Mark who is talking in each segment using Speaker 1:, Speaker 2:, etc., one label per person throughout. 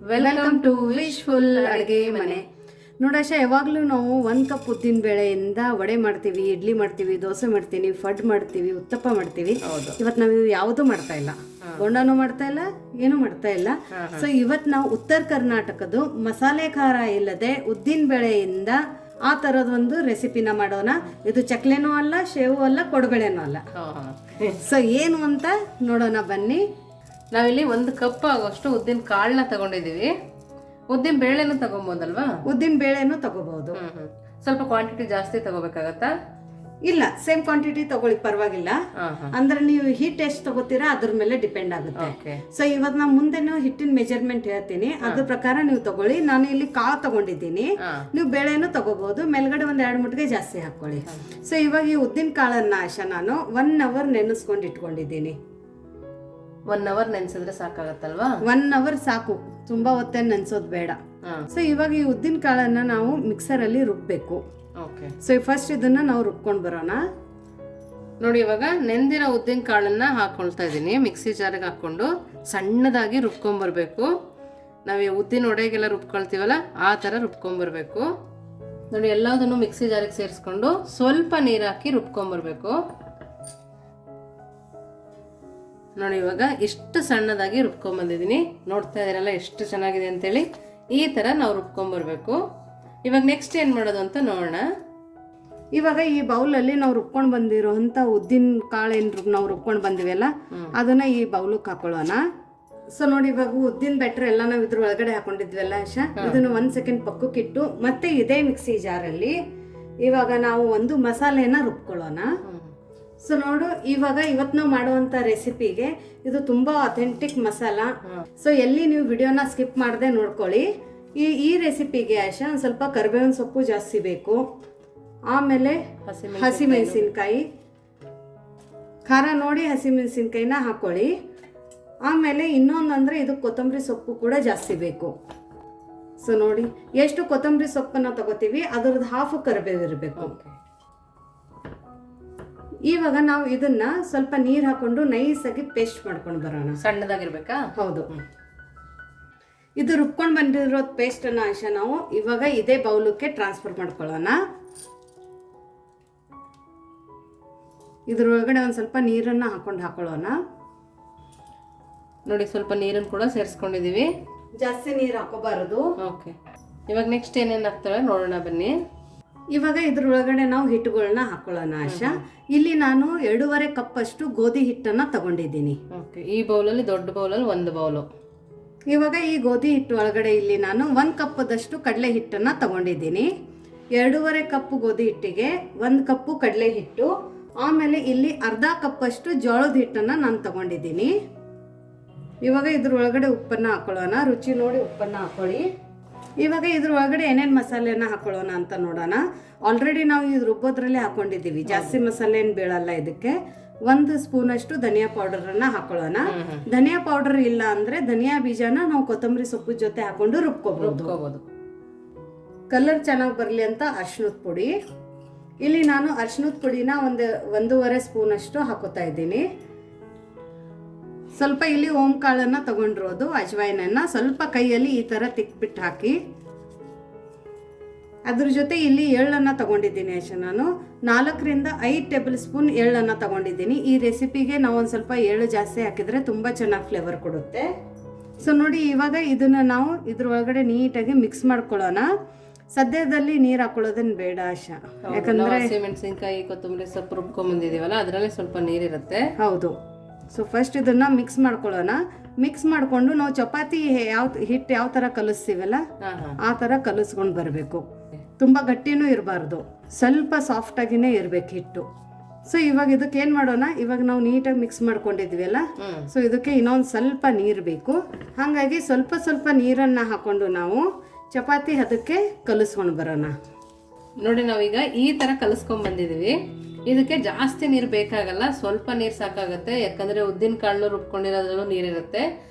Speaker 1: Welcome to wishful ಅಡುಗೆ ಮನೆ. ನೋಡಾಶ, ಯಾವಾಗಲೂ ನಾವು 1 ಕಪ್ ಉದ್ದಿನ ಬೇಳೆಯಿಂದ ವಡೆ ಮಾಡ್ತೀವಿ, ಇಡ್ಲಿ ಮಾಡ್ತೀವಿ, ದೋಸೆ ಮಾಡ್ತೀವಿ, ಫಡ್ ಮಾಡ್ತೀವಿ, ಉತ್ತಪ್ಪ ಮಾಡ್ತೀವಿ. ಇವತ್ತು ನಾವು ಯಾವುದೂ ಮಾಡ್ತಾ ಇಲ್ಲ, ಬೋಂಡನೂ ಮಾಡ್ತಾ ಇಲ್ಲ, ಏನೂ ಮಾಡ್ತಾ ಇಲ್ಲ. ಸೊ ಇವತ್ತು ನಾವು ಉತ್ತರ ಕರ್ನಾಟಕದ್ದು ಮಸಾಲೆ ಖಾರ ಇಲ್ಲದೆ ಉದ್ದಿನ ಬೇಳೆಯಿಂದ ಆ ಥರದ ಒಂದು ರೆಸಿಪಿನ ಮಾಡೋಣ. ಇದು ಚಕ್ಲೆನೂ ಅಲ್ಲ, ಶೇವು ಅಲ್ಲ, ಕೊಡಬೇಳೆನೂ ಅಲ್ಲ. ಸೊ ಏನು ಅಂತ ನೋಡೋಣ ಬನ್ನಿ.
Speaker 2: ನಾವಿಲ್ಲಿ 1 ಕಪ್ ಆಗೋಷ್ಟು ಉದ್ದಿನ ಕಾಳನ್ನ ತಗೊಂಡಿದೀವಿ. ಉದ್ದಿನ ಬೇಳೆನೂ ತಗೊಬೋದಲ್ವಾ?
Speaker 1: ಉದ್ದಿನ ಬೇಳೆನೂ ತಗೋಬಹುದು.
Speaker 2: ಸ್ವಲ್ಪ ಕ್ವಾಂಟಿಟಿ ಜಾಸ್ತಿ ತಗೋಬೇಕಾಗತ್ತಾ?
Speaker 1: ಇಲ್ಲ, ಸೇಮ್ ಕ್ವಾಂಟಿಟಿ ತಗೊಳ್ಳಿ, ಪರವಾಗಿಲ್ಲ. ಅಂದ್ರೆ ನೀವು ಹಿಟ್ ಎಷ್ಟು ತಗೋತೀರಾ ಅದ್ರ ಮೇಲೆ ಡಿಪೆಂಡ್ ಆಗುತ್ತೆ. ಸೊ ಇವತ್ತು ನಾನು ಮುಂದೆನೂ ಹಿಟ್ಟಿನ ಮೆಜರ್ಮೆಂಟ್ ಹೇಳ್ತೀನಿ, ಅದ್ರ ಪ್ರಕಾರ ನೀವು ತಗೊಳ್ಳಿ. ನಾನು ಇಲ್ಲಿ ಕಾಳು ತಗೊಂಡಿದ್ದೀನಿ, ನೀವು ಬೇಳೆನೂ ತಗೋಬಹುದು. ಮೇಲ್ಗಡೆ 1-2 ಮುಟ್ಟಿಗೆ ಜಾಸ್ತಿ ಹಾಕೊಳ್ಳಿ. ಸೊ ಇವಾಗ ಈ ಉದ್ದಿನ ಕಾಳನ್ನ ನಾನು 1 ಅವರ್ ನೆನೆಸ್ಕೊಂಡು ಇಟ್ಕೊಂಡಿದ್ದೀನಿ.
Speaker 2: 1 ಅವರ್ ನೆನ್ಸಿದ್ರೆ ಸಾಕಾಗತ್ತಲ್ವಾ?
Speaker 1: 1 ಅವರ್ ಸಾಕು, ತುಂಬಾ ಹೊತ್ತೇನು ನೆನ್ಸೋದು ಬೇಡ. ಸೊ ಇವಾಗ ಈ ಉದ್ದಿನ ಕಾಳನ್ನ ನಾವು ಮಿಕ್ಸರ್ ಅಲ್ಲಿ ರುಬ್ಬೇಕು. ಸೊ ಫಸ್ಟ್ ಇದನ್ನ ನಾವು ರುಬ್ಕೊಂಡು ಬರೋಣ.
Speaker 2: ನೋಡಿ, ಇವಾಗ ನೆಂದಿರೋ ಉದ್ದಿನ ಕಾಳನ್ನ ಹಾಕೊಳ್ತಾ ಇದೀನಿ. ಮಿಕ್ಸಿ ಜಾರಿಗೆ ಹಾಕೊಂಡು ಸಣ್ಣದಾಗಿ ರುಬ್ಕೊಂಡ್ಬರ್ಬೇಕು. ನಾವು ಉದ್ದಿನ ಒಡೆಗೆಲ್ಲ ರುಬ್ಕೊಳ್ತೀವಲ್ಲ ಆ ತರ ರುಬ್ಕೊಂಡ್ಬರ್ಬೇಕು. ನೋಡಿ, ಎಲ್ಲದನ್ನು ಮಿಕ್ಸಿ ಜಾರಿಗೆ ಸೇರಿಸ್ಕೊಂಡು ಸ್ವಲ್ಪ ನೀರು ಹಾಕಿ ರುಬ್ಕೊಂಡ್ಬರ್ಬೇಕು. ನೋಡಿ, ಇವಾಗ ಇಷ್ಟು ಸಣ್ಣದಾಗಿ ರುಬ್ಕೊಂಡ್ಬಂದಿದ್ದೀನಿ. ನೋಡ್ತಾ ಇದೀರಲ್ಲ ಎಷ್ಟು ಚೆನ್ನಾಗಿದೆ ಅಂತೇಳಿ. ಈ ತರ ನಾವು ರುಬ್ಕೊಂಡ್ಬರ್ಬೇಕು. ಇವಾಗ ನೆಕ್ಸ್ಟ್ ಏನ್ ಮಾಡೋದು ಅಂತ ನೋಡೋಣ.
Speaker 1: ಇವಾಗ ಈ ಬೌಲಲ್ಲಿ ನಾವು ರುಬ್ಕೊಂಡು ಬಂದಿರೋಂಥ ಉದ್ದಿನ ಕಾಳು ಏನು ನಾವು ರುಬ್ಕೊಂಡು ಬಂದಿವಲ್ಲ ಅದನ್ನ ಈ ಬೌಲಕ್ಕೆ ಹಾಕೊಳ್ಳೋಣ. ಸೊ ನೋಡಿ, ಇವಾಗ ಉದ್ದಿನ ಬ್ಯಾಟ್ರಿ ಎಲ್ಲ ನಾವು ಇದ್ರ ಒಳಗಡೆ ಹಾಕೊಂಡಿದ್ವಲ್ಲ ಆಶಾ, ಇದನ್ನ 1 ಸೆಕೆಂಡ್ ಪಕ್ಕಕ್ಕಿಟ್ಟು ಮತ್ತೆ ಇದೇ ಮಿಕ್ಸಿ ಜಾರಲ್ಲಿ ಇವಾಗ ನಾವು ಒಂದು ಮಸಾಲೆನ ರುಬ್ಕೊಳ್ಳೋಣ. ಸೊ ನೋಡು, ಇವಾಗ ಇವತ್ತು ನಾವು ಮಾಡುವಂತ ರೆಸಿಪಿಗೆ ಇದು ತುಂಬಾ ಅಥೆಂಟಿಕ್ ಮಸಾಲ. ಸೊ ಎಲ್ಲಿ ನೀವು ವಿಡಿಯೋನ ಸ್ಕಿಪ್ ಮಾಡದೆ ನೋಡ್ಕೊಳ್ಳಿ. ಈ ರೆಸಿಪಿಗೆ ಆಶಾ ಒಂದು ಸ್ವಲ್ಪ ಕರಿಬೇವಿನ ಸೊಪ್ಪು ಜಾಸ್ತಿ ಬೇಕು. ಆಮೇಲೆ ಹಸಿಮೆಣಸಿನ್ಕಾಯಿ ಖಾರ ನೋಡಿ ಹಸಿಮೆಣಸಿನ್ಕಾಯಿನ ಹಾಕೊಳ್ಳಿ. ಆಮೇಲೆ ಇನ್ನೊಂದಂದ್ರೆ ಇದು ಕೊತ್ತಂಬರಿ ಸೊಪ್ಪು ಕೂಡ ಜಾಸ್ತಿ ಬೇಕು. ಸೊ ನೋಡಿ, ಎಷ್ಟು ಕೊತ್ತಂಬರಿ ಸೊಪ್ಪನ್ನ ತಗೋತೀವಿ ಅದ್ರದ್ದು ಹಾಫ್ ಕರಿಬೇವು ಇರಬೇಕು. ಇವಾಗ ನಾವು ಇದನ್ನ ಸ್ವಲ್ಪ ನೀರ್ ಹಾಕೊಂಡು ನೈಸಾಗಿ ಪೇಸ್ಟ್ ಮಾಡ್ಕೊಂಡು ಬರೋಣ.
Speaker 2: ಸಣ್ಣದಾಗಿರ್ಬೇಕಾ?
Speaker 1: ಹೌದು. ಇದು ರುಬ್ಕೊಂಡು ಬಂದಿರೋ ಪೇಸ್ಟ್ ಅನ್ನ ಆಶಾ ನಾವು ಇವಾಗ ಇದೇ ಬೌಲಕ್ಕೆ ಟ್ರಾನ್ಸ್ಫರ್ ಮಾಡ್ಕೊಳ್ಳೋಣ. ಇದ್ರೊಳಗಡೆ ಒಂದ್ ಸ್ವಲ್ಪ ನೀರನ್ನ ಹಾಕೊಳ್ಳೋಣ.
Speaker 2: ನೋಡಿ, ಸ್ವಲ್ಪ ನೀರನ್ನು ಕೂಡ ಸೇರಿಸ್ಕೊಂಡಿದೀವಿ.
Speaker 1: ಜಾಸ್ತಿ ನೀರು ಹಾಕೋಬಾರದು.
Speaker 2: ಓಕೆ, ಇವಾಗ ನೆಕ್ಸ್ಟ್ ಏನೇನು ಹಾಕ್ತೇವೆ ನೋಡೋಣ ಬನ್ನಿ.
Speaker 1: ಇವಾಗ ಇದ್ರೊಳಗಡೆ ನಾವು ಹಿಟ್ಟುಗಳನ್ನ ಹಾಕೊಳ್ಳೋಣ ಆಶಾ. ಇಲ್ಲಿ ನಾನು 2.5 ಕಪ್ ಅಷ್ಟು ಗೋಧಿ ಹಿಟ್ಟನ್ನ ತಗೊಂಡಿದ್ದೀನಿ.
Speaker 2: ಈ ಬೌಲಲ್ಲಿ, ದೊಡ್ಡ ಬೌಲಲ್ಲಿ 1 ಬೌಲು.
Speaker 1: ಇವಾಗ ಈ ಗೋಧಿ ಹಿಟ್ಟು ಒಳಗಡೆ ಇಲ್ಲಿ ನಾನು 1 ಕಪ್ಪದಷ್ಟು ಕಡಲೆ ಹಿಟ್ಟನ್ನ ತಗೊಂಡಿದ್ದೀನಿ. 2.5 ಕಪ್ ಗೋಧಿ ಹಿಟ್ಟಿಗೆ 1 ಕಪ್ಪು ಕಡಲೆ ಹಿಟ್ಟು, ಆಮೇಲೆ ಇಲ್ಲಿ ಅರ್ಧ ಕಪ್ ಅಷ್ಟು ಜೋಳದ ಹಿಟ್ಟನ್ನ ನಾನು ತಗೊಂಡಿದ್ದೀನಿ. ಇವಾಗ ಇದ್ರ ಒಳಗಡೆ ಉಪ್ಪನ್ನ ಹಾಕೊಳ್ಳೋಣ. ರುಚಿ ನೋಡಿ ಉಪ್ಪನ್ನ ಹಾಕೊಳ್ಳಿ. ಇವಾಗ ಇದ್ರ ಒಳಗಡೆ ಏನೇನು ಮಸಾಲೆನ ಹಾಕೊಳ್ಳೋಣ ಅಂತ ನೋಡೋಣ. ಆಲ್ರೆಡಿ ನಾವು ಇದು ರುಬ್ಬೋದ್ರಲ್ಲಿ ಹಾಕೊಂಡಿದ್ದೀವಿ, ಜಾಸ್ತಿ ಮಸಾಲೆ ಏನು ಬೀಳಲ್ಲ. ಇದಕ್ಕೆ 1 ಸ್ಪೂನ್ ಅಷ್ಟು ಧನಿಯಾ ಪೌಡರನ್ನ ಹಾಕೊಳ್ಳೋಣ. ಧನಿಯಾ ಪೌಡರ್ ಇಲ್ಲ ಅಂದ್ರೆ ಧನಿಯಾ ಬೀಜನ ನಾವು ಕೊತ್ತಂಬರಿ ಸೊಪ್ಪು ಜೊತೆ ಹಾಕೊಂಡು ರುಬ್ಕೋಬಹುದು. ಕಲರ್ ಚೆನ್ನಾಗಿ ಬರಲಿ ಅಂತ ಅರಿಶಿಣದ ಪುಡಿ. ಇಲ್ಲಿ ನಾನು ಅರಿಶಿಣದ ಪುಡಿನ 1.5 ಸ್ಪೂನ್ ಅಷ್ಟು ಹಾಕೋತಾ ಇದ್ದೀನಿ. ಸ್ವಲ್ಪ ಇಲ್ಲಿ ಓಂ ಕಾಳನ್ನ ತಗೊಂಡಿರೋದು, ಅಜ್ವೈನನ್ನ ಸ್ವಲ್ಪ ಕೈಯಲ್ಲಿ ಈ ತರ ತಿಕ್ಬಿಟ್ಟು ಹಾಕಿ. ಅದ್ರ ಜೊತೆ ಇಲ್ಲಿ ಎಳ್ಳನ್ನ ತಗೊಂಡಿದ್ದೀನಿ ಆಶಾ. ನಾನು 4ರಿಂದ 5 ಟೇಬಲ್ ಸ್ಪೂನ್ ಎಳ್ಳನ್ನ ತಗೊಂಡಿದ್ದೀನಿ. ಈ ರೆಸಿಪಿಗೆ ನಾವು ಒಂದು ಸ್ವಲ್ಪ ಎಳ್ಳು ಜಾಸ್ತಿ ಹಾಕಿದ್ರೆ ತುಂಬಾ ಚೆನ್ನಾಗಿ ಫ್ಲೇವರ್ ಕೊಡುತ್ತೆ. ಸೊ ನೋಡಿ, ಇವಾಗ ಇದನ್ನ ನಾವು ಇದ್ರ ಒಳಗಡೆ ನೀಟಾಗಿ ಮಿಕ್ಸ್ ಮಾಡ್ಕೊಳ್ಳೋಣ. ಸದ್ಯದಲ್ಲಿ ನೀರು ಹಾಕೊಳ್ಳೋದನ್ನ ಬೇಡ ಆಶಾ, ಯಾಕಂದ್ರೆ
Speaker 2: ಹಸಿಮೆಣಸಿನಕಾಯಿ ಕೊತ್ತಂಬರಿ ಸೊಪ್ಪು ರುಬ್ಕೊಂಡ್ ಬಂದಿದೀವಲ್ಲ ಅದರಲ್ಲಿ ಸ್ವಲ್ಪ ನೀರಿರುತ್ತೆ.
Speaker 1: ಹೌದು. ಸೊ ಫಸ್ಟ್ ಇದನ್ನ ಮಿಕ್ಸ್ ಮಾಡ್ಕೊಳ್ಳೋಣ. ಮಿಕ್ಸ್ ಮಾಡ್ಕೊಂಡು ನಾವು ಚಪಾತಿ ಹಿಟ್ಟು ಯಾವ ತರ ಕಲಿಸ್ತೀವಲ್ಲ ಆ ತರ ಕಲಿಸ್ಕೊಂಡು ಬರಬೇಕು. ತುಂಬಾ ಗಟ್ಟಿನೂ ಇರಬಾರ್ದು, ಸ್ವಲ್ಪ ಸಾಫ್ಟ್ ಆಗಿನೇ ಇರ್ಬೇಕು ಹಿಟ್ಟು. ಸೊ ಇವಾಗ ಇದಕ್ಕೆ ಏನ್ ಮಾಡೋಣ, ಇವಾಗ ನಾವು ನೀಟಾಗಿ ಮಿಕ್ಸ್ ಮಾಡ್ಕೊಂಡಿದ್ವಿ. ಸೊ ಇದಕ್ಕೆ ಇನ್ನೊಂದು ಸ್ವಲ್ಪ ನೀರು ಬೇಕು. ಹಾಗಾಗಿ ಸ್ವಲ್ಪ ಸ್ವಲ್ಪ ನೀರನ್ನ ಹಾಕೊಂಡು ನಾವು ಚಪಾತಿ ಅದಕ್ಕೆ ಕಲಿಸ್ಕೊಂಡು ಬರೋಣ.
Speaker 2: ನೋಡಿ, ನಾವೀಗ ಈ ತರ ಕಲಿಸ್ಕೊಂಡ್ ಬಂದಿದೀವಿ. ಇದಕ್ಕೆ ಜಾಸ್ತಿ ನೀರು ಬೇಕಾಗಲ್ಲ, ಸ್ವಲ್ಪ ನೀರು ಸಾಕಾಗತ್ತೆ. ಯಾಕಂದ್ರೆ ಉದ್ದಿನ ಕಾಳು ರುಬ್ಕೊಂಡಿರೋದ್ರಲ್ಲೂ ನೀರಿರುತ್ತೆ,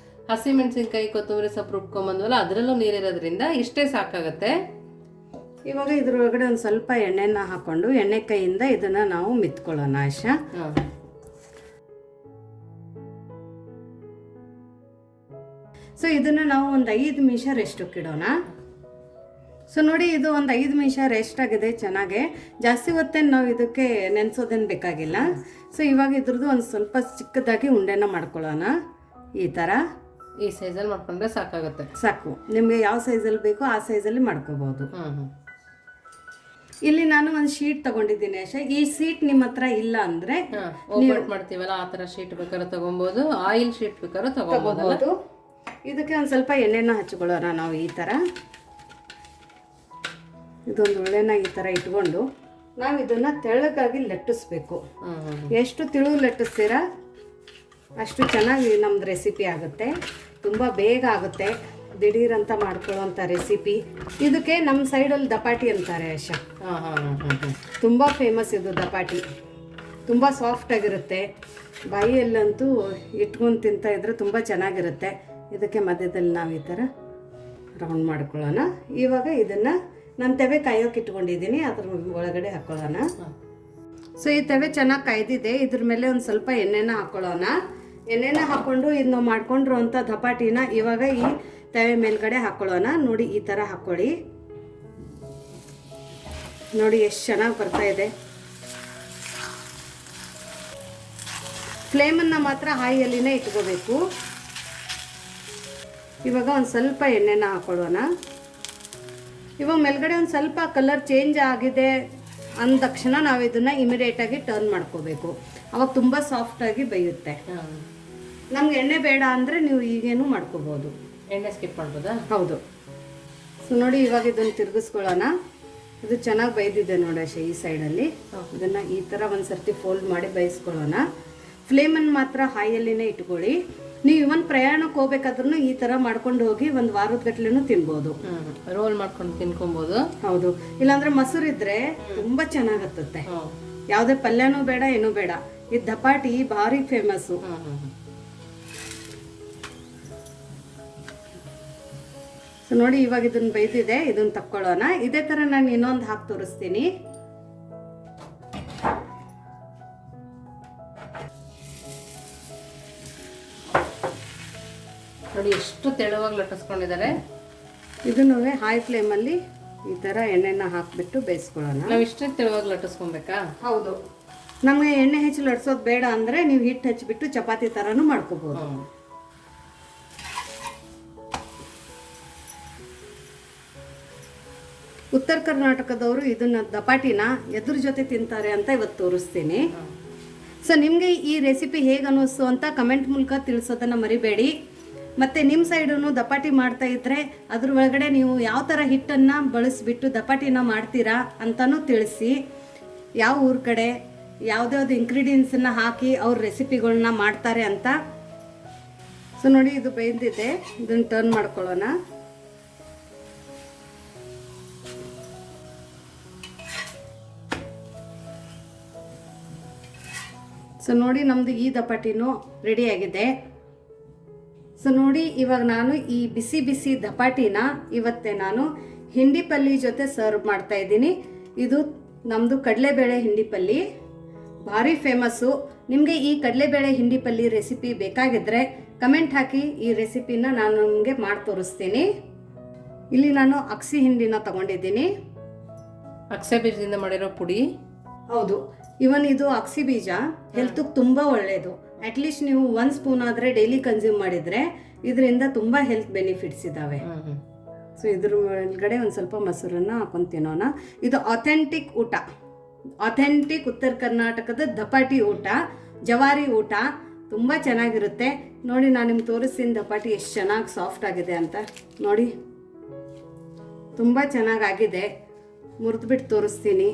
Speaker 2: ಹಸಿಮೆಣಸಿನ್ಕಾಯಿ ಕೊತ್ತಂಬರಿ ಸೊಪ್ಪು ರುಬ್ಕೊಂಡ್ಬಂದ್ವಲ್ಲ ಅದರಲ್ಲೂ ನೀರಿರೋದ್ರಿಂದ ಇಷ್ಟೇ ಸಾಕಾಗತ್ತೆ.
Speaker 1: ಇವಾಗ ಇದ್ರೊಳಗಡೆ ಒಂದು ಸ್ವಲ್ಪ ಎಣ್ಣೆನ ಹಾಕೊಂಡು ಎಣ್ಣೆ ಕೈಯಿಂದ ಇದನ್ನ ನಾವು ಮಿತ್ಕೊಳ್ಳೋಣ ಆಶಾ. ಸೊ ಇದನ್ನು ನಾವು ಒಂದು 5 ನಿಮಿಷ ರೆಸ್ಟಕ್ಕೆ ಇಡೋಣ. ಸೊ ನೋಡಿ ಇದು ಒಂದು 5 ನಿಮಿಷ ರೆಸ್ಟ್ ಆಗಿದೆ ಚೆನ್ನಾಗೆ. ಜಾಸ್ತಿ ಹೊತ್ತೇನು ನಾವು ಇದಕ್ಕೆ ನೆನೆಸೋದೇನು ಬೇಕಾಗಿಲ್ಲ. ಸೊ ಇವಾಗ ಇದ್ರದ್ದು ಒಂದು ಸ್ವಲ್ಪ ಚಿಕ್ಕದಾಗಿ ಉಂಡೆನ ಮಾಡ್ಕೊಳ್ಳೋಣ. ಈ ಥರ
Speaker 2: ಈ ಸೈಜಲ್ಲಿ ಮಾಡ್ಕೊಂಡ್ರೆ ಸಾಕಾಗುತ್ತೆ.
Speaker 1: ಸಾಕು, ನಿಮಗೆ ಯಾವ ಸೈಜಲ್ಲಿ ಬೇಕೋ ಆ ಸೈಜಲ್ಲಿ ಮಾಡ್ಕೋಬೋದು. ಇಲ್ಲಿ ನಾನು ಒಂದು ಶೀಟ್ ತಗೊಂಡಿದ್ದೀನಿ ಆಶಾ. ಈ ಶೀಟ್ ನಿಮ್ಮ ಹತ್ರ ಇಲ್ಲ ಅಂದರೆ
Speaker 2: ಓಪನ್ ಮಾಡ್ತೀವಲ್ಲ ಆ ಥರ ಶೀಟ್ ಬೇಕಾದ್ರೆ ತಗೊಬೋದು, ಆಯಿಲ್ ಶೀಟ್ ಬೇಕಾದ್ರೆ ತಗೋಬೋದು.
Speaker 1: ಇದಕ್ಕೆ ಒಂದು ಸ್ವಲ್ಪ ಎಣ್ಣೆನ ಹಚ್ಕೊಳ್ಳೋಣ ನಾವು. ಈ ಥರ ಇದೊಂದು ಉಳ್ಳೆನ ಈ ಥರ ಇಟ್ಕೊಂಡು ನಾವು ಇದನ್ನು ತೆಳ್ಳಗಾಗಿ ಲಟ್ಟಿಸ್ಬೇಕು. ಎಷ್ಟು ತಿಳು ಲಟ್ಟಿಸ್ತೀರಾ ಅಷ್ಟು ಚೆನ್ನಾಗಿ ನಮ್ಮದು ರೆಸಿಪಿ ಆಗುತ್ತೆ. ತುಂಬ ಬೇಗ ಆಗುತ್ತೆ, ದಿಢೀರಂತ ಮಾಡ್ಕೊಳ್ಳೋಂಥ ರೆಸಿಪಿ. ಇದಕ್ಕೆ ನಮ್ಮ ಸೈಡಲ್ಲಿ ದಪಾಟಿ ಅಂತಾರೆ ಆಶಾ. ತುಂಬ ಫೇಮಸ್ ಇದು ದಪಾಟಿ. ತುಂಬ ಸಾಫ್ಟಾಗಿರುತ್ತೆ, ಬಾಯಿಯಲ್ಲಂತೂ ಇಟ್ಕೊಂಡು ತಿಂತಾ ಇದ್ರೆ ತುಂಬ ಚೆನ್ನಾಗಿರುತ್ತೆ. ಇದಕ್ಕೆ ಮಧ್ಯದಲ್ಲಿ ನಾವು ಈ ಥರ ರೌಂಡ್ ಮಾಡ್ಕೊಳ್ಳೋಣ. ಇವಾಗ ಇದನ್ನು ನಾನು ತೆವೆ ಕಾಯೋಕೆ ಇಟ್ಕೊಂಡಿದ್ದೀನಿ, ಅದ್ರ ಒಳಗಡೆ ಹಾಕ್ಕೊಳ್ಳೋಣ. ಸೊ ಈ ತೆವೆ ಚೆನ್ನಾಗಿ ಕಾಯ್ದಿದೆ. ಇದ್ರ ಮೇಲೆ ಒಂದು ಸ್ವಲ್ಪ ಎಣ್ಣೆನ ಹಾಕ್ಕೊಳ್ಳೋಣ. ಎಣ್ಣೆನ ಹಾಕ್ಕೊಂಡು ಇದು ನಾವು ಮಾಡ್ಕೊಂಡಿರುವಂಥ ದಪಾಟಿನ ಇವಾಗ ಈ ತವೆ ಮೇಲ್ಗಡೆ ಹಾಕ್ಕೊಳ್ಳೋಣ. ನೋಡಿ ಈ ಥರ ಹಾಕ್ಕೊಳ್ಳಿ. ನೋಡಿ ಎಷ್ಟು ಚೆನ್ನಾಗಿ ಬರ್ತಾ ಇದೆ. ಫ್ಲೇಮನ್ನು ಮಾತ್ರ ಹಾಯಿಯಲ್ಲಿನೇ ಇಟ್ಕೋಬೇಕು. ಇವಾಗ ಒಂದು ಸ್ವಲ್ಪ ಎಣ್ಣೆನ ಹಾಕ್ಕೊಳ್ಳೋಣ. ಇವಾಗ ಮೇಲ್ಗಡೆ ಒಂದು ಸ್ವಲ್ಪ ಕಲರ್ ಚೇಂಜ್ ಆಗಿದೆ ಅಂದ ತಕ್ಷಣ ನಾವು ಇದನ್ನು ಇಮಿಡಿಯೇಟಾಗಿ ಟರ್ನ್ ಮಾಡ್ಕೋಬೇಕು. ಅವಾಗ ತುಂಬ ಸಾಫ್ಟಾಗಿ ಬೇಯುತ್ತೆ. ನಮ್ಗೆ ಎಣ್ಣೆ ಬೇಡ ಅಂದರೆ ನೀವು ಈಗೇನು ಮಾಡ್ಕೋಬೋದು.
Speaker 2: ಎಣ್ಣೆ ಸ್ಕಿಪ್ ಮಾಡ್ಬೋದಾ?
Speaker 1: ಹೌದು. ಸೊ ನೋಡಿ ಇವಾಗ ಇದನ್ನು ತಿರುಗಿಸ್ಕೊಳ್ಳೋಣ. ಇದು ಚೆನ್ನಾಗಿ ಬೇಯ್ದಿದೆ ನೋಡಿ ಅಷ್ಟೇ. ಈ ಸೈಡಲ್ಲಿ ಇದನ್ನು ಈ ಥರ ಒಂದು ಸರ್ತಿ ಫೋಲ್ಡ್ ಮಾಡಿ ಬೇಯಿಸ್ಕೊಳ್ಳೋಣ. ಫ್ಲೇಮನ್ನು ಮಾತ್ರ ಹಾಯಲ್ಲಿನೇ ಇಟ್ಕೊಳ್ಳಿ. ನೀವು ಇವನ್ ಪ್ರಯಾಣಕ್ಕೆ ಹೋಗ್ಬೇಕಾದ್ರೂ ಈ ಥರ ಮಾಡ್ಕೊಂಡು ಹೋಗಿ ಒಂದು ವಾರದ ಗಟ್ಲೆನೂ ತಿನ್ಬೋದು.
Speaker 2: ರೋಲ್ ಮಾಡ್ಕೊಂಡು ತಿನ್ಕೊಬೋದು.
Speaker 1: ಹೌದು, ಇಲ್ಲಾಂದ್ರೆ ಮೊಸರು ಇದ್ರೆ ತುಂಬ ಚೆನ್ನಾಗತ್ತೆ. ಯಾವುದೇ ಪಲ್ಯನೂ ಬೇಡ ಏನೂ ಬೇಡ. ಈ ದಪಾಟಿ ಭಾರಿ ಫೇಮಸ್ಸು. ಸೊ ನೋಡಿ ಇವಾಗ ಇದನ್ನ ಬೇಯ್ದಿದೆ, ಇದನ್ನ ತಕ್ಕೊಳ್ಳೋಣ. ಇದೇ ಥರ ನಾನು ಇನ್ನೊಂದು ಹಾಕಿ ತೋರಿಸ್ತೀನಿ.
Speaker 2: ನೋಡಿ ಎಷ್ಟು ತೆಳುವಾಗಿ ಲಟ್ಟಿಸ್ಕೊಂಡಿದ್ದಾರೆ.
Speaker 1: ಇದನ್ನು ಹೈ ಫ್ಲೇಮಲ್ಲಿ ಈ ಥರ ಎಣ್ಣೆನ ಹಾಕಿಬಿಟ್ಟು ಬೇಯಿಸ್ಕೊಳ್ಳೋಣ.
Speaker 2: ನಾವು ಇಷ್ಟೇ ತೆಳುವಾಗಿ ಲಟ್ಟಿಸ್ಕೊಬೇಕಾ?
Speaker 1: ಹೌದು. ನಮಗೆ ಎಣ್ಣೆ ಹೆಚ್ಚು ಲಟ್ಸೋದು ಬೇಡ ಅಂದರೆ ನೀವು ಹಿಟ್ಟು ಹಚ್ಚಿಬಿಟ್ಟು ಚಪಾತಿ ಥರನೂ ಮಾಡ್ಕೋಬೋದು. ಉತ್ತರ ಕರ್ನಾಟಕದವರು ಇದನ್ನ ದಪಾಟಿನ ಎದ್ರ ಜೊತೆ ತಿಂತಾರೆ ಅಂತ ಇವತ್ತು ತೋರಿಸ್ತೀನಿ. ಸೊ ನಿಮಗೆ ಈ ರೆಸಿಪಿ ಹೇಗೆ ಅನ್ನಿಸ್ತು ಅಂತ ಕಮೆಂಟ್ ಮೂಲಕ ತಿಳಿಸೋದನ್ನು ಮರಿಬೇಡಿ. ಮತ್ತು ನಿಮ್ಮ ಸೈಡೂ ದಪಾಟಿ ಮಾಡ್ತಾ ಇದ್ದರೆ ಅದ್ರ ಒಳಗಡೆ ನೀವು ಯಾವ ಥರ ಹಿಟ್ಟನ್ನು ಬಳಸಿಬಿಟ್ಟು ದಪಾಟಿನ ಮಾಡ್ತೀರಾ ಅಂತಲೂ ತಿಳಿಸಿ. ಯಾವ ಊರ ಕಡೆ ಯಾವುದ್ಯಾವ್ದು ಇಂಗ್ರೀಡಿಯೆಂಟ್ಸನ್ನು ಹಾಕಿ ಅವ್ರ ರೆಸಿಪಿಗಳನ್ನ ಮಾಡ್ತಾರೆ ಅಂತ. ಸೊ ನೋಡಿ ಇದು ಬೇಯ್ದಿದೆ, ಇದನ್ನು ಟರ್ನ್ ಮಾಡ್ಕೊಳ್ಳೋಣ. ಸೊ ನೋಡಿ ನಮ್ಮದು ಈ ದಪಾಟಿನೂ ರೆಡಿಯಾಗಿದೆ. ಸೊ ನೋಡಿ ಇವಾಗ ನಾನು ಈ ಬಿಸಿ ಬಿಸಿ ದಪಾಟಿನ ಇವತ್ತೇ ನಾನು ಹಿಂಡಿ ಪಲ್ಲಿ ಜೊತೆ ಸರ್ವ್ ಮಾಡ್ತಾ ಇದ್ದೀನಿ. ಇದು ನಮ್ಮದು ಕಡಲೆಬೇಳೆ ಹಿಂಡಿ ಪಲ್ಲಿ, ಭಾರಿ ಫೇಮಸ್ಸು. ನಿಮಗೆ ಈ ಕಡಲೆಬೇಳೆ ಹಿಂಡಿ ಪಲ್ಲಿ ರೆಸಿಪಿ ಬೇಕಾಗಿದ್ದರೆ ಕಮೆಂಟ್ ಹಾಕಿ, ಈ ರೆಸಿಪಿನ ನಾನು ನಿಮಗೆ ಮಾಡಿ ತೋರಿಸ್ತೀನಿ. ಇಲ್ಲಿ ನಾನು ಅಕ್ಸಿ ಹಿಂಡಿನ ತಗೊಂಡಿದ್ದೀನಿ.
Speaker 2: ಅಕ್ಸೆ ಬೀಜದಿಂದ ಮಾಡಿರೋ ಪುಡಿ.
Speaker 1: ಹೌದು, ಇವನ್ ಇದು ಅಕ್ಸಿ ಬೀಜ ಹೆಲ್ತ್ಗೆ ತುಂಬ ಒಳ್ಳೆಯದು. ಅಟ್ಲೀಸ್ಟ್ ನೀವು 1 ಸ್ಪೂನ್ ಆದರೆ ಡೈಲಿ ಕನ್ಸ್ಯೂಮ್ ಮಾಡಿದರೆ ಇದರಿಂದ ತುಂಬ ಹೆಲ್ತ್ ಬೆನಿಫಿಟ್ಸ್ ಇದ್ದಾವೆ. ಸೊ ಇದ್ರ ಒಳಗಡೆ ಒಂದು ಸ್ವಲ್ಪ ಮೊಸರನ್ನು ಹಾಕೊಂಡು ತಿನ್ನೋಣ. ಇದು ಅಥೆಂಟಿಕ್ ಊಟ, ಅಥೆಂಟಿಕ್ ಉತ್ತರ ಕರ್ನಾಟಕದ ದಪಾಟಿ ಊಟ, ಜವಾರಿ ಊಟ. ತುಂಬ ಚೆನ್ನಾಗಿರುತ್ತೆ. ನೋಡಿ ನಾನು ನಿಮ್ಗೆ ತೋರಿಸ್ತೀನಿ ದಪಾಟಿ ಎಷ್ಟು ಚೆನ್ನಾಗಿ ಸಾಫ್ಟ್ ಆಗಿದೆ ಅಂತ. ನೋಡಿ ತುಂಬ ಚೆನ್ನಾಗಾಗಿದೆ. ಮುರಿದ್ಬಿಟ್ಟು ತೋರಿಸ್ತೀನಿ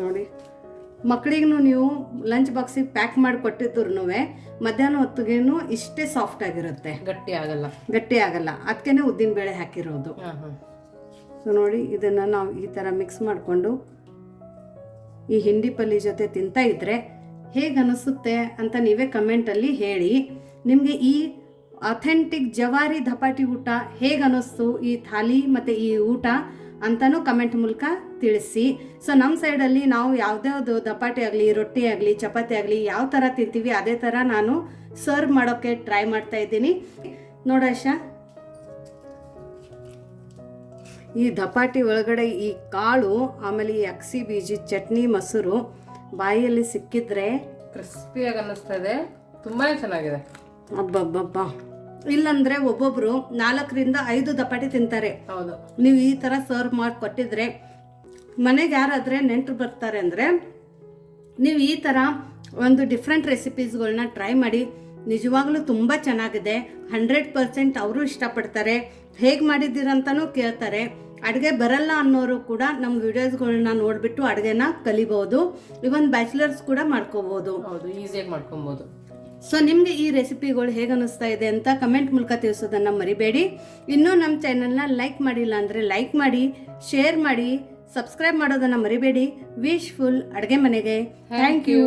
Speaker 1: ನೋಡಿ. ಮಕ್ಕಳಿಗೂ ನೀವು ಲಂಚ್ ಬಾಕ್ಸಿಗೆ ಪ್ಯಾಕ್ ಮಾಡಿ ಕೊಟ್ಟಿದ್ರು ಮಧ್ಯಾಹ್ನ ಹೊತ್ತಿಗೇನು ಇಷ್ಟೇ ಸಾಫ್ಟ್ ಆಗಿರುತ್ತೆ,
Speaker 2: ಗಟ್ಟಿ ಆಗಲ್ಲ. ಅದಕ್ಕೇನೆ ಉದ್ದಿನ ಬೇಳೆ ಹಾಕಿರೋದು. ಸೊ ನೋಡಿ ಇದನ್ನು ನಾವು ಈ ಥರ ಮಿಕ್ಸ್ ಮಾಡಿಕೊಂಡು ಈ ಹಿಂಡಿ ಪಲ್ಲಿ ಜೊತೆ ತಿಂತಾ ಇದ್ದರೆ ಹೇಗೆ ಅನಿಸುತ್ತೆ ಅಂತ ನೀವೇ ಕಮೆಂಟಲ್ಲಿ ಹೇಳಿ. ನಿಮಗೆ ಈ ಅಥೆಂಟಿಕ್ ಜವಾರಿ ದಪಾಟಿ ಊಟ ಹೇಗೆ ಅನ್ನಿಸ್ತು, ಈ ಥಾಲಿ ಮತ್ತು ಈ ಊಟ ಅಂತಲೂ ಕಮೆಂಟ್ ಮೂಲಕ ತಿಳಿಸಿ. ಸೊ ನಮ್ಮ ಸೈಡಲ್ಲಿ ನಾವು ಯಾವುದ್ಯಾವುದು ದಪಾಟಿ ಆಗಲಿ, ರೊಟ್ಟಿ ಆಗಲಿ, ಚಪಾತಿ ಆಗಲಿ ಯಾವ ಥರ ತಿಂತೀವಿ ಅದೇ ಥರ ನಾನು
Speaker 1: ಸರ್ವ್ ಮಾಡೋಕ್ಕೆ ಟ್ರೈ ಮಾಡ್ತಾ ಇದ್ದೀನಿ. ನೋಡಾಶ, ಈ ದಪಾಟಿ ಒಳಗಡೆ ಈ ಕಾಳು, ಆಮೇಲೆ ಈ ಅಗಸಿ ಬೀಜ ಚಟ್ನಿ, ಮೊಸರು ಬಾಯಿಯಲ್ಲಿ ಸಿಕ್ಕಿದ್ರೆ
Speaker 2: ಕ್ರಿಸ್ಪಿಯಾಗಿ ಅನ್ನಿಸ್ತಾ ಇದೆ. ತುಂಬಾನೇ ಚೆನ್ನಾಗಿದೆ.
Speaker 1: ಅಬ್ಬಬ್ಬಬ್ಬ. ಇಲ್ಲಂದ್ರೆ ಒಬ್ಬೊಬ್ರು 4ರಿಂದ 5 ದಪಾಟಿ ತಿಂತಾರೆ.
Speaker 2: ಹೌದು.
Speaker 1: ನೀವು ಈ ಥರ ಸರ್ವ್ ಮಾಡಿ ಕೊಟ್ಟಿದ್ರೆ, ಮನೆಗೆ ಯಾರಾದರೆ ನೆಂಟರು ಬರ್ತಾರೆ ಅಂದರೆ ನೀವು ಈ ಥರ ಒಂದು ಡಿಫ್ರೆಂಟ್ ರೆಸಿಪೀಸ್ಗಳನ್ನ ಟ್ರೈ ಮಾಡಿ. ನಿಜವಾಗ್ಲೂ ತುಂಬ ಚೆನ್ನಾಗಿದೆ. 100% ಅವರು ಇಷ್ಟಪಡ್ತಾರೆ. ಹೇಗೆ ಮಾಡಿದ್ದೀರಂತನೂ ಕೇಳ್ತಾರೆ. ಅಡುಗೆ ಬರಲ್ಲ ಅನ್ನೋರು ಕೂಡ ನಮ್ಮ ವಿಡಿಯೋಸ್ಗಳನ್ನ ನೋಡಿಬಿಟ್ಟು ಅಡುಗೆನ ಕಲಿಬೋದು. ಇವನ್ ಬ್ಯಾಚುಲರ್ಸ್ ಕೂಡ ಮಾಡ್ಕೋಬೋದು.
Speaker 2: ಹೌದು, ಈಸಿಯಾಗಿ ಮಾಡ್ಕೊಬೋದು.
Speaker 1: ಸೊ ನಿಮಗೆ ಈ ರೆಸಿಪಿಗಳು ಹೇಗೆ ಅನ್ನಿಸ್ತಾ ಇದೆ ಅಂತ ಕಮೆಂಟ್ ಮೂಲಕ ತಿಳಿಸೋದನ್ನು ಮರಿಬೇಡಿ. ಇನ್ನೂ ನಮ್ಮ ಚಾನಲ್ನ ಲೈಕ್ ಮಾಡಿಲ್ಲ ಅಂದರೆ ಲೈಕ್ ಮಾಡಿ, ಶೇರ್ ಮಾಡಿ, ಸಬ್ಸ್ಕ್ರೈಬ್ ಮಾಡೋದನ್ನು ಮರಿಬೇಡಿ. ವಿಶ್ಫುಲ್ ಅಡುಗೆ ಮನೆಗೆ ಥ್ಯಾಂಕ್ ಯು.